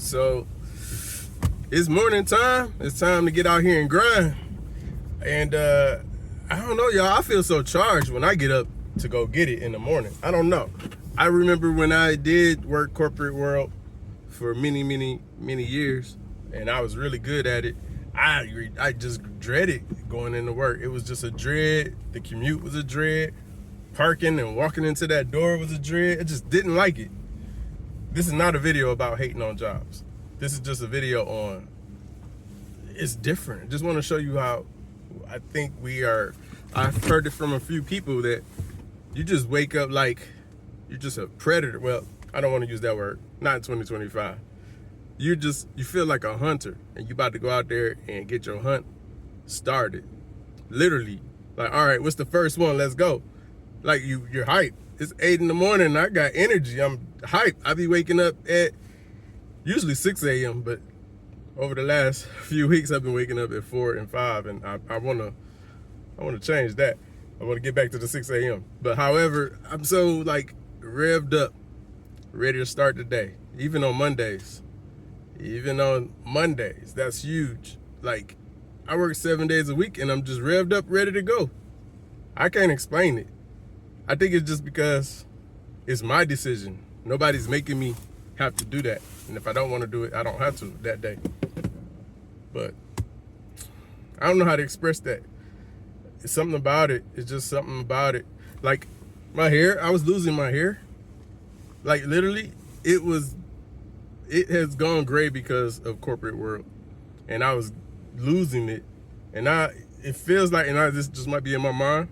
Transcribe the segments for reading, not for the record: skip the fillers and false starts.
So it's morning time. It's time to get out here and grind. And I don't know, y'all. I feel so charged when I get up to go get it in the morning. I don't know. I remember when I did work corporate world for many years, and I was really good at it. I just dreaded going into work. It was just a dread. The commute was a dread. Parking and walking into that door was a dread. I just didn't like it. This is not a video about hating on jobs. This is just a video on it's different. Just want to show you how I think we are. I've heard it from a few people that you just wake up like you're just a predator. Well, I don't want to use that word. Not in 2025. You feel like a hunter and you about to go out there and get your hunt started. Literally. Like, all right, what's the first one? Let's go. Like you're hyped. It's 8 in the morning and I got energy. I'm hyped. I be waking up at usually 6 a.m. but over the last few weeks I've been waking up at 4 and 5, and I wanna change that. I wanna get back to the 6 a.m. But however, I'm so like revved up, ready to start the day. Even on Mondays. That's huge. Like, I work 7 days a week and I'm just revved up, ready to go. I can't explain it. I think it's just because it's my decision. Nobody's making me have to do that. And if I don't want to do it, I don't have to that day. But I don't know how to express that. It's something about it. It's just something about it. Like my hair, I was losing my hair. Like literally, it has gone gray because of corporate world. And I was losing it. And it feels like, this just might be in my mind.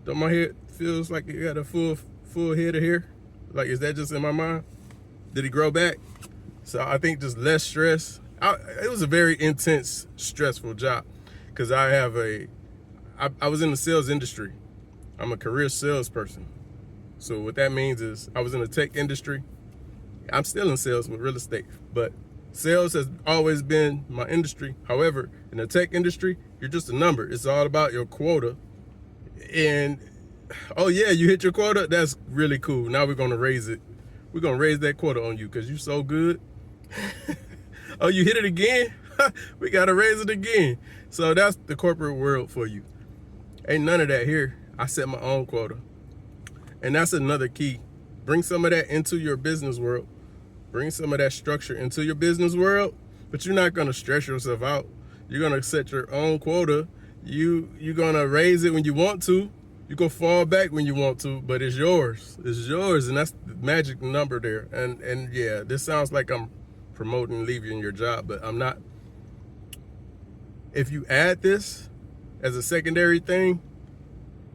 Don't my head feels like it got a full head of hair? Like, is that just in my mind? Did it grow back? So I think just less stress. It was a very intense, stressful job because I was in the sales industry. I'm a career salesperson. So what that means is I was in the tech industry. I'm still in sales with real estate, but sales has always been my industry. However, in the tech industry, you're just a number. It's all about your quota. And oh yeah, you hit your quota. That's really cool. Now we're gonna raise it. We're gonna raise that quota on you because you're so good. Oh, you hit it again? We gotta raise it again. So that's the corporate world for you. Ain't none of that here. I set my own quota. And that's another key. Bring some of that into your business world. Bring some of that structure into your business world, but you're not gonna stress yourself out. You're gonna set your own quota. You're gonna raise it when you want to. You can fall back when you want to, but it's yours. It's yours, and that's the magic number there. And yeah, this sounds like I'm promoting leaving your job, but I'm not. If you add this as a secondary thing,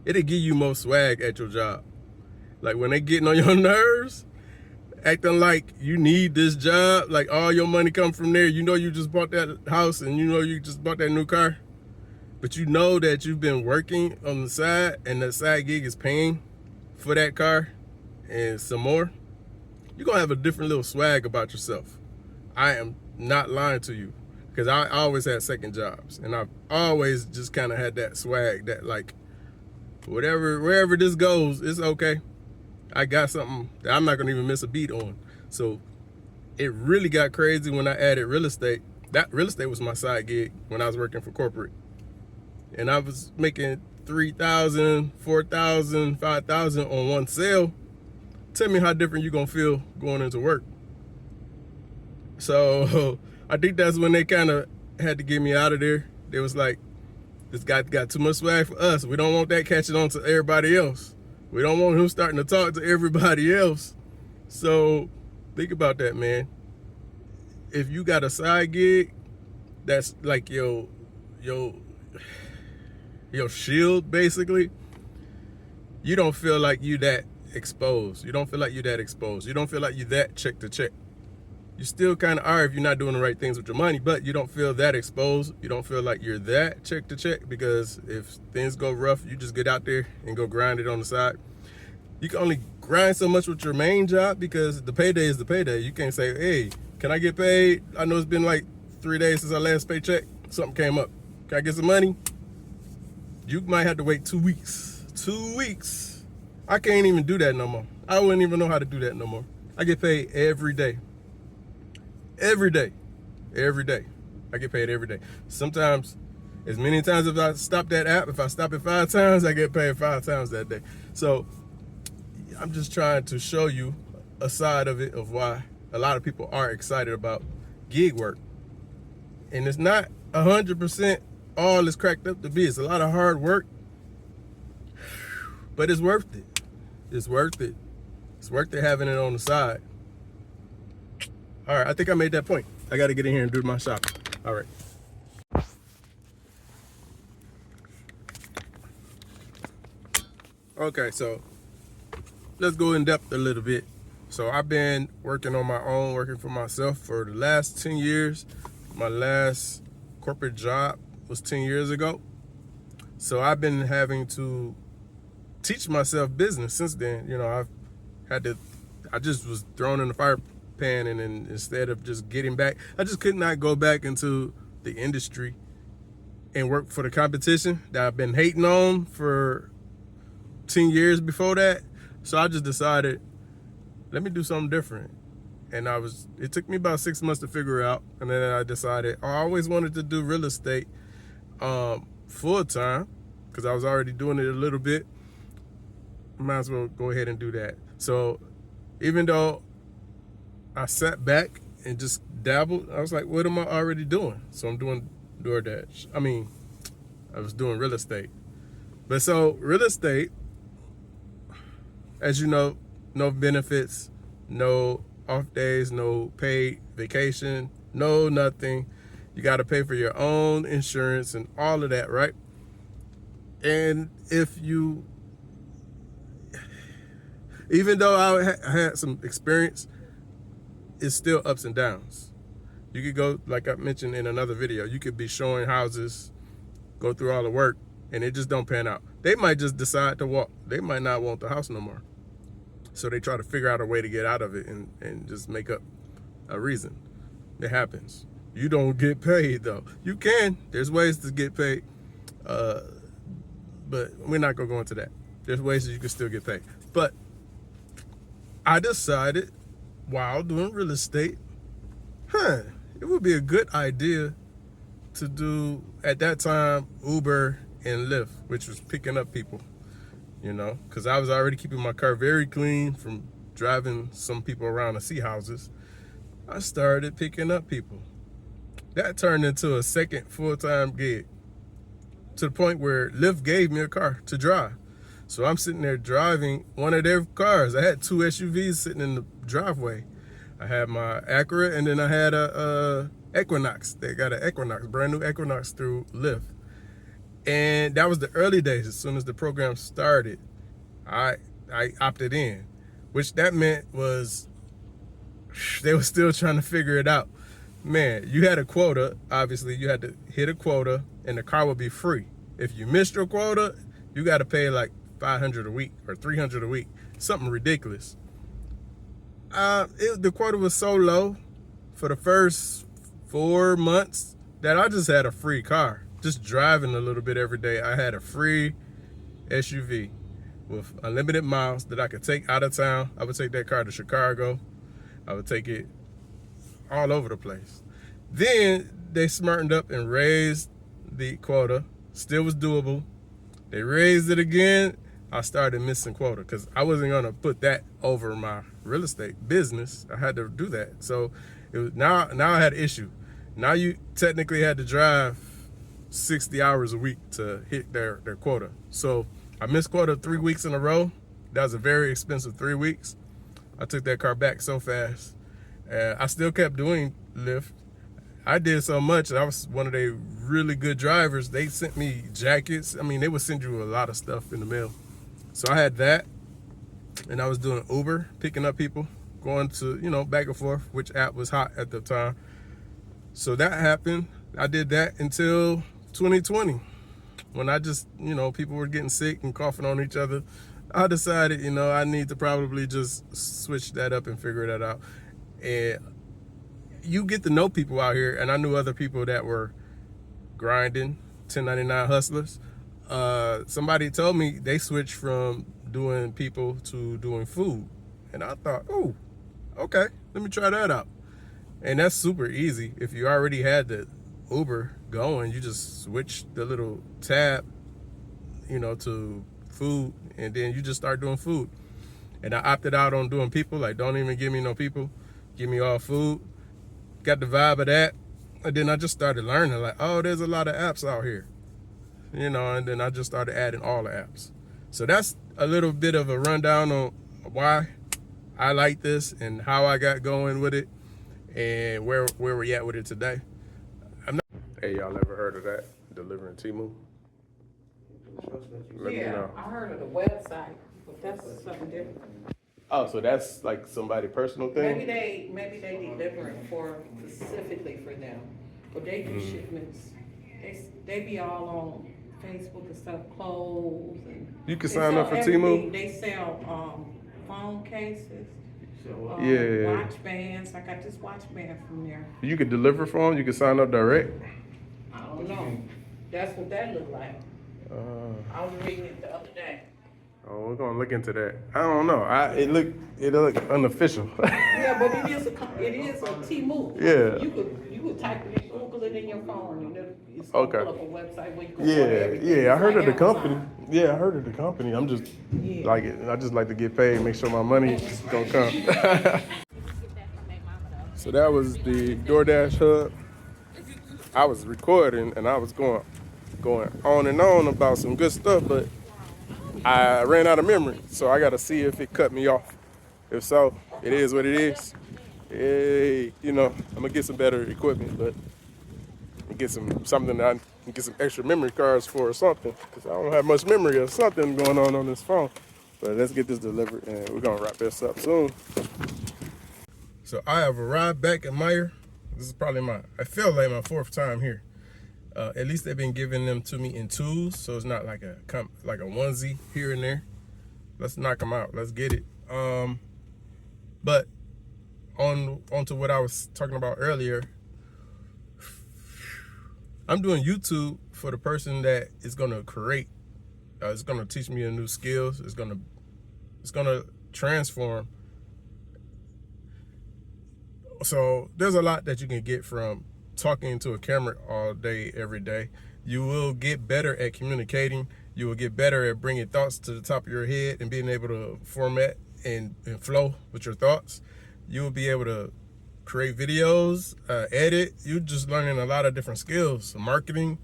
it'll give you more swag at your job. Like when they getting on your nerves, acting like you need this job, like all your money come from there. You know you just bought that house and you know you just bought that new car. But you know that you've been working on the side and that side gig is paying for that car and some more. You're going to have a different little swag about yourself. I am not lying to you because I always had second jobs and I've always just kind of had that swag that like wherever this goes, it's okay. I got something that I'm not going to even miss a beat on. So it really got crazy when I added real estate. That real estate was my side gig when I was working for corporate. And I was making $3,000, $4,000, $5,000 on one sale. Tell me how different you're gonna feel going into work. So I think that's when they kind of had to get me out of there. They was like, this guy got too much swag for us. We don't want that catching on to everybody else. We don't want him starting to talk to everybody else. So think about that, man. If you got a side gig, that's like your shield, basically, you don't feel like you that exposed. You don't feel like you that exposed. You don't feel like you that check to check. You still kind of are if you're not doing the right things with your money, but you don't feel that exposed. You don't feel like you're that check to check because if things go rough, you just get out there and go grind it on the side. You can only grind so much with your main job because the payday is the payday. You can't say, hey, can I get paid? I know it's been like 3 days since our last paycheck. Something came up. Can I get some money? You might have to wait 2 weeks. 2 weeks. I can't even do that no more. I wouldn't even know how to do that no more. I get paid every day. every day. Every day. I get paid every day. Sometimes, as many times as I stop that app, if I stop it 5 times, I get paid 5 times that day. So I'm just trying to show you a side of it, of why a lot of people are excited about gig work. And it's not 100% all it's cracked up to be. It's a lot of hard work, but it's worth it. It's worth it. It's worth it having it on the side. All right, I think I made that point. I got to get in here and do my shopping. All right. Okay, so let's go in depth a little bit. So I've been working on my own, working for myself for the last 10 years. My last corporate job was 10 years ago. So I've been having to teach myself business since then. You know, I just was thrown in the fire pan, and then instead of just getting back, I just could not go back into the industry and work for the competition that I've been hating on for 10 years before that. So I just decided, let me do something different. And it took me about 6 months to figure out. And then I decided, I always wanted to do real estate full time, because I was already doing it a little bit. Might as well go ahead and do that. So even though I sat back and just dabbled, I was like, what am I already doing? So I'm doing DoorDash. I was doing real estate. But so real estate, as you know, no benefits, no off days, no paid vacation, no nothing. You got to pay for your own insurance and all of that, right? And even though I had some experience, it's still ups and downs. You could go, like I mentioned in another video, you could be showing houses, go through all the work, and it just don't pan out. They might just decide to walk. They might not want the house no more. So they try to figure out a way to get out of it and just make up a reason. It happens. You don't get paid though. You can. There's ways to get paid. But we're not gonna go into that. There's ways that you can still get paid. But I decided while doing real estate, it would be a good idea to do, at that time, Uber and Lyft, which was picking up people. You know, because I was already keeping my car very clean from driving some people around to see houses. I started picking up people. That turned into a second full-time gig, to the point where Lyft gave me a car to drive. So I'm sitting there driving one of their cars. I had 2 SUVs sitting in the driveway. I had my Acura, and then I had a Equinox. They got an Equinox, brand new Equinox through Lyft. And that was the early days. As soon as the program started, I opted in, which that meant was they were still trying to figure it out. Man, you had a quota. Obviously, you had to hit a quota, and the car would be free. If you missed your quota, you got to pay like $500 a week or $300 a week, something ridiculous. The quota was so low for the first 4 months that I just had a free car. Just driving a little bit every day, I had a free SUV with unlimited miles that I could take out of town. I would take that car to Chicago. I would take it all over the place. Then they smartened up and raised the quota. Still was doable. They raised it again. I started missing quota because I wasn't gonna put that over my real estate business. I had to do that. So it was, now I had an issue. Now you technically had to drive 60 hours a week to hit their quota. So I missed quota 3 weeks in a row. That was a very expensive 3 weeks. I took that car back so fast. I still kept doing Lyft. I did so much. I was one of their really good drivers. They sent me jackets. I mean, they would send you a lot of stuff in the mail. So I had that. And I was doing Uber, picking up people, going to, back and forth, which app was hot at the time. So that happened. I did that until 2020, when I just, people were getting sick and coughing on each other. I decided, I need to probably just switch that up and figure that out. And you get to know people out here, and I knew other people that were grinding, 1099 hustlers. Somebody told me they switched from doing people to doing food. And I thought, oh, okay, let me try that out. And that's super easy. If you already had the Uber going, you just switch the little tab, to food, and then you just start doing food. And I opted out on doing people, like don't even give me no people, give me all food. Got the vibe of that. And then I just started learning, like, oh, there's a lot of apps out here. And then I just started adding all the apps. So that's a little bit of a rundown on why I like this and how I got going with it and where we're at with it today. Hey, y'all ever heard of that? Delivering Temu? Let me know. I heard of the website, but that's something different. Oh, so that's like somebody personal thing? Maybe they deliver it specifically for them, but they do shipments. They be all on Facebook and stuff, clothes and. You can sign up for Temu? They sell phone cases. Watch bands. I got this watch band from there. You can deliver for them? You can sign up direct? I don't know. That's what that looked like. I was reading it the other day. Oh, we're gonna look into that. I don't know. It looked unofficial. Yeah, but it is a Temu. Yeah. You could type it in, Google it in your phone, and it's Okay. pull up a website where you can order everything. Yeah. I heard It's of the like company. Amazon. Yeah, I heard of the company. I'm just like it. I just like to get paid, make sure my money is gonna come. So that was the DoorDash hub. I was recording and I was going on and on about some good stuff, but I ran out of memory, so I got to see if it cut me off. If so, it is what it is. Hey, I'm gonna get some better equipment, but get something that I can get some extra memory cards for or something, because I don't have much memory of something going on this phone. But let's get this delivered, and we're gonna wrap this up soon. So I have arrived back at Meijer. This is probably I feel like my 4th time here. At least they've been giving them to me in twos, so it's not like a onesie here and there. Let's knock them out. Let's get it. But onto what I was talking about earlier. I'm doing YouTube for the person that is gonna create. It's gonna teach me a new skills. It's gonna transform. So there's a lot that you can get from talking to a camera all day, every day. You will get better at communicating. You will get better at bringing thoughts to the top of your head and being able to format and flow with your thoughts. You will be able to create videos, edit. You're just learning a lot of different skills. Marketing,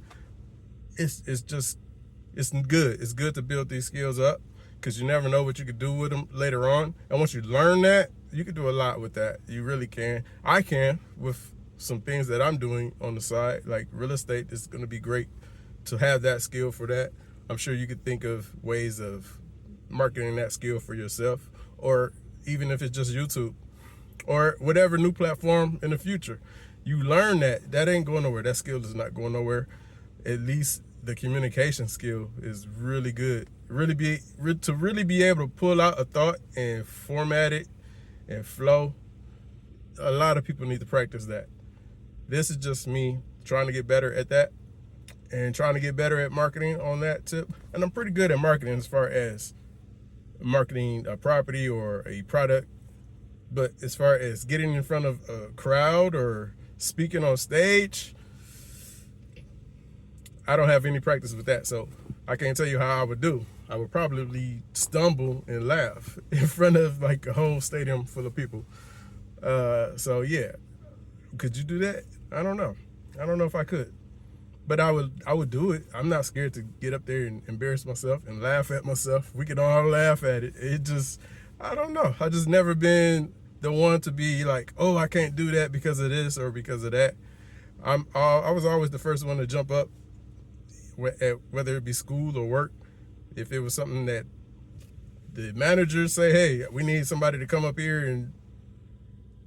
it's good. It's good to build these skills up because you never know what you could do with them later on. And once you learn that, you can do a lot with that. You really can. I can with some things that I'm doing on the side, like real estate. Is going to be great to have that skill for that. I'm sure you could think of ways of marketing that skill for yourself, or even if it's just YouTube or whatever new platform in the future. You learn that ain't going nowhere. That skill is not going nowhere. At least the communication skill is really good. Really be able to pull out a thought and format it and flow. A lot of people need to practice that. This is just me trying to get better at that and trying to get better at marketing on that tip. And I'm pretty good at marketing as far as marketing a property or a product. But as far as getting in front of a crowd or speaking on stage, I don't have any practice with that. So I can't tell you how I would do. I would probably stumble and laugh in front of like a whole stadium full of people. So yeah, could you do that? I don't know. I don't know if I could, but I would do it. I'm not scared to get up there and embarrass myself and laugh at myself. We can all laugh at it. I don't know. I just never been the one to be like, oh, I can't do that because of this or because of that. I was always the first one to jump up, whether it be school or work. If it was something that the managers say, hey, we need somebody to come up here and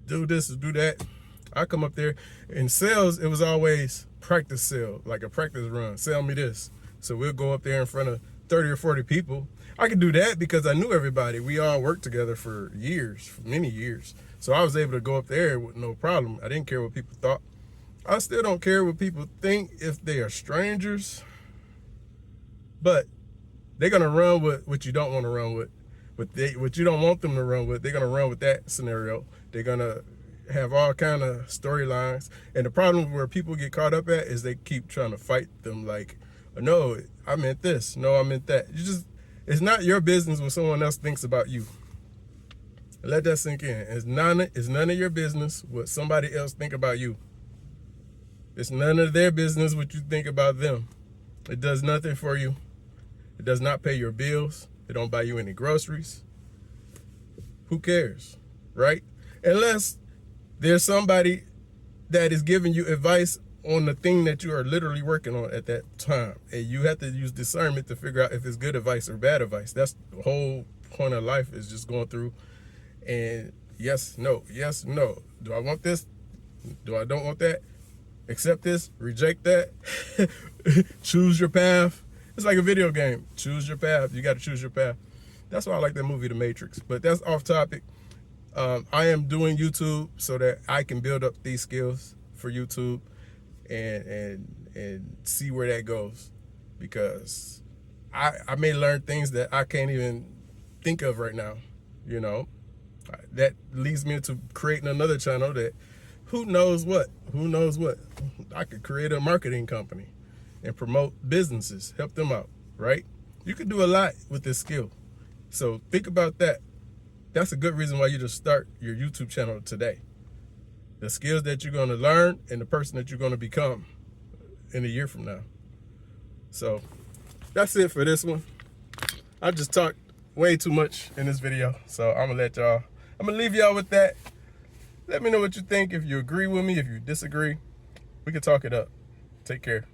do this or do that, I come up there. In sales, it was always practice sale, like a practice run. Sell me this. So we'll go up there in front of 30 or 40 people. I could do that because I knew everybody. We all worked together for years, for many years. So I was able to go up there with no problem. I didn't care what people thought. I still don't care what people think if they are strangers. But they're going to run with what you don't want to run with. What you don't want them to run with, they're going to run with that scenario. They're going to have all kind of storylines. And the problem where people get caught up at is they keep trying to fight them like, no, I meant this. No, I meant that. It's not your business what someone else thinks about you. Let that sink in. It's none of your business what somebody else think about you. It's none of their business what you think about them. It does nothing for you. It does not pay your bills. It don't buy you any groceries. Who cares, right? Unless there's somebody that is giving you advice on the thing that you are literally working on at that time. And you have to use discernment to figure out if it's good advice or bad advice. That's the whole point of life, is just going through and yes, no. Do I want this? Do I don't want that? Accept this, reject that. Choose your path. It's like a video game. Choose your path. You got to choose your path. That's why I like that movie, The Matrix. But that's off topic. I am doing YouTube so that I can build up these skills for YouTube and see where that goes. Because I may learn things that I can't even think of right now, you know. That leads me into creating another channel that who knows what. I could create a marketing company and promote businesses, help them out, right? You can do a lot with this skill. So think about that. That's a good reason why you just start your YouTube channel today. The skills that you're going to learn and the person that you're going to become in a year from now. So that's it for this one. I just talked way too much in this video. So I'm going to leave y'all with that. Let me know what you think. If you agree with me, if you disagree, we can talk it up. Take care.